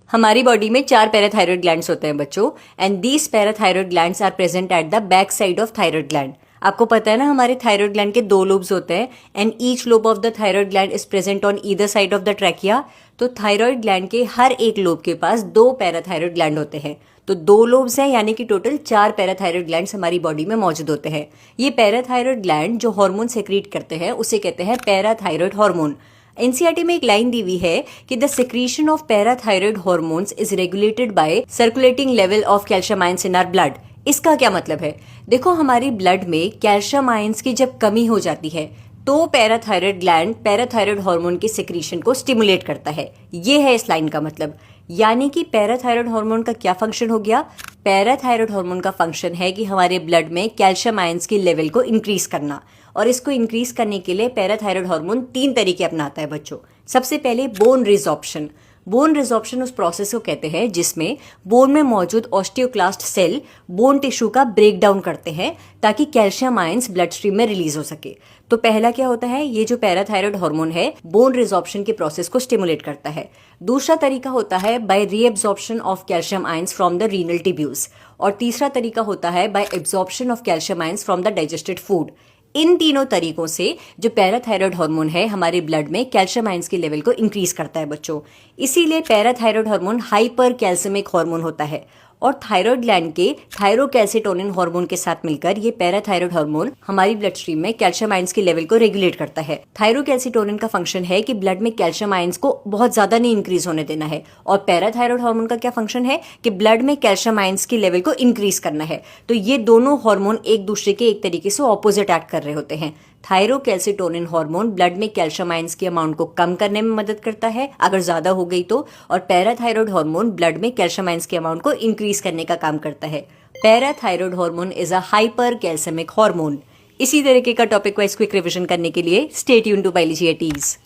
हमारी बॉडी में 4 parathyroid glands होते हैं बच्चों, and these parathyroid glands are present at the back side of thyroid gland. आपको पता है ना, हमारे थायरॉयड ग्लैंड के 2 लोब्स होते हैं and each lobe of the thyroid gland is present on either side of the trachea. तो thyroid gland के हर एक लोब के पास 2 पैराथायरॉयड ग्लैंड होते हैं। तो 2 लोब्स हैं, यानी कि टोटल 4 पैराथायरॉयड ग्लैंड्स हमारी बॉडी में मौजूद होते हैं। ये पैराथायरॉयड ग्लैंड जो हार्मोन सेक्रीट करते हैं उसे कहते हैं पैराथायरॉयड हार्मोन। एनसीईआरटी में एक लाइन दी हुई है कि the secretion of parathyroid hormones is regulated by circulating level of calcium ions in our blood. इसका क्या मतलब है? देखो, हमारी ब्लड में कैल्शियम आयंस की जब कमी हो जाती है तो पैराथायरॉयड ग्लैंड पैराथायरॉयड हार्मोन की सिक्रीशन को स्टिमुलेट करता है। ये है इस लाइन का मतलब। यानी कि पैराथायरॉयड हार्मोन का क्या फंक्शन हो गया? पैराथायरॉयड हार्मोन का फंक्शन है कि हमारे ब्लड में कैल्शियम आयंस की लेवल को इंक्रीज करना, और इसको इंक्रीज करने के लिए पैराथायरॉयड हार्मोन 3 तरीके अपनाता है बच्चों। सबसे पहले बोन रिजॉर्प्शन। बोन रिजॉर्प्शन उस प्रोसेस को कहते हैं जिसमें बोन में मौजूद ऑस्टियोक्लास्ट सेल बोन टिश्यू का ब्रेक डाउन करते हैं ताकि कैल्शियम आयंस ब्लड स्ट्रीम में रिलीज हो सके। तो पहला क्या होता है? ये जो पैराथायरॉयड हार्मोन है बोन रिजॉर्प्शन के प्रोसेस को स्टिमुलेट करता है। दूसरा तरीका होता है by reabsorption of calcium ions from the renal tubules, और तीसरा तरीका होता है by absorption of calcium ions from the digested food. इन तीनों तरीकों से जो पैराथायरॉयड हार्मोन है हमारे ब्लड में कैल्शियम आयंस के लेवल को इंक्रीज करता है बच्चों। इसीलिए parathyroid hormone hyper calcemic hormone होता है, और थायरॉयड ग्लैंड के थायरोकैल्सिटोनिन हार्मोन के साथ मिलकर ये पैराथायरॉयड हार्मोन हमारी ब्लड स्ट्रीम में कैल्शियम आयंस के लेवल को रेगुलेट करता है। थायरोकैल्सिटोनिन का फंक्शन है कि ब्लड में कैल्शियम आयंस को बहुत ज्यादा नहीं इंक्रीज होने देना है, और पैराथायरॉयड हार्मोन का क्या फंक्शन है कि ब्लड में कैल्शियम आयंस के लेवल को इंक्रीज करना है। तो ये दोनों हार्मोन एक दूसरे के एक तरीके से ऑपोजिट एक्ट कर रहे होते हैं। थायरोकैल्सिटोनिन हार्मोन ब्लड में कैल्शियम आयंस की अमाउंट को कम करने में मदद करता है अगर ज्यादा हो गई तो, और पैराथायरॉयड हार्मोन ब्लड में कैल्शियम आयंस की अमाउंट को इंक्रीज करने का काम करता है। Parathyroid hormone is a hyper calcemic hormone. इसी तरीके का टॉपिक वाइज क्विक रिवीजन करने के लिए stay tuned to biology at ease.